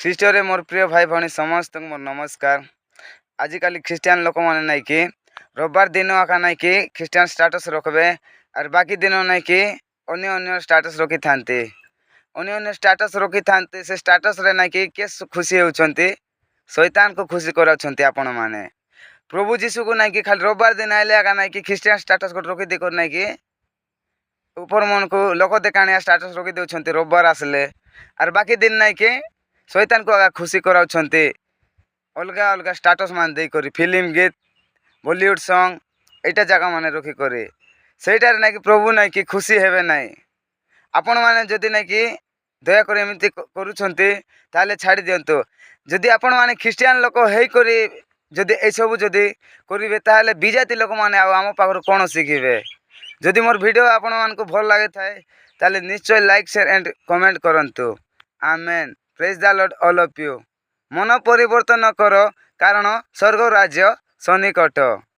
ଖ୍ରୀଷ୍ଟରେ ମୋର ପ୍ରିୟ ଭାଇ ଭଉଣୀ ସମସ୍ତଙ୍କୁ ମୋର ନମସ୍କାର। ଆଜିକାଲି ଖ୍ରୀଷ୍ଟିଆନ ଲୋକମାନେ ନାଇକି ରବିବାର ଦିନ ଆକା ନାଇକି ଖ୍ରୀଷ୍ଟିଆନ ଷ୍ଟାଟସ୍ ରଖିବେ ଆର୍ ବାକି ଦିନ ନାଇକି ଅନ୍ୟ ଷ୍ଟାଟସ୍ ରଖିଥାନ୍ତି। ଅନ୍ୟ ଷ୍ଟାଟସ୍ ରଖିଥାନ୍ତି। ସେ ଷ୍ଟାଟସ୍ରେ ନାଇକି କିଏ ଖୁସି ହେଉଛନ୍ତି? ଶୈତାନକୁ ଖୁସି କରାଉଛନ୍ତି ଆପଣମାନେ। ପ୍ରଭୁ ଯୀଶୁକୁ ନାଇକି ଖାଲି ରବିବାର ଦିନ ଆଇଲେ ଆକା ନାଇକି ଖ୍ରୀଷ୍ଟିଆନ ଷ୍ଟାଟସ୍ ଗୋଟେ ରଖିଦେଇ କରି ନାଇକି ଉପର ମନକୁ ଲୋକ ଦେଖାଣିଆ ଷ୍ଟାଟସ୍ ରଖି ଦେଉଛନ୍ତି ରବିବାର ଆସିଲେ। ଆର୍ ବାକି ଦିନ ନାଇକି ଶୈତାନକୁ ଆକା ଖୁସି କରାଉଛନ୍ତି। ଅଲଗା ଅଲଗା ଷ୍ଟାଟସ୍ ମାନ ଦେଇକରି ଫିଲ୍ମ ଗୀତ ବଲିଉଡ଼ ସଙ୍ଗ ଏଇଟା ଜାଗା ମାନେ ରଖିକରି ସେଇଟାରେ ନାଇକି ପ୍ରଭୁ ନାଇକି ଖୁସି ହେବେ ନାହିଁ। ଆପଣମାନେ ଯଦି ନାଇକି ଦୟାକରି ଏମିତି କରୁଛନ୍ତି ତାହେଲେ ଛାଡ଼ି ଦିଅନ୍ତୁ। ଯଦି ଆପଣମାନେ ଖ୍ରୀଷ୍ଟିଆନ ଲୋକ ହେଇକରି ଯଦି ଏସବୁ ଯଦି କରିବେ ତାହେଲେ ବିଜାତି ଲୋକମାନେ ଆଉ ଆମ ପାଖରୁ କ'ଣ ଶିଖିବେ? ଯଦି ମୋର ଭିଡ଼ିଓ ଆପଣମାନଙ୍କୁ ଭଲ ଲାଗିଥାଏ ତାହେଲେ ନିଶ୍ଚୟ ଲାଇକ୍ ସେୟାର ଆଣ୍ଡ କମେଣ୍ଟ କରନ୍ତୁ। ଆମେନ୍। ପ୍ରେଜ୍ ଦ ଲର୍ଡ ଅଲ୍ ଅଫ୍ ୟୁ। ମନ ପରିବର୍ତ୍ତନ କର, କାରଣ ସ୍ୱର୍ଗ ରାଜ୍ୟ ସନ୍ନିକଟ।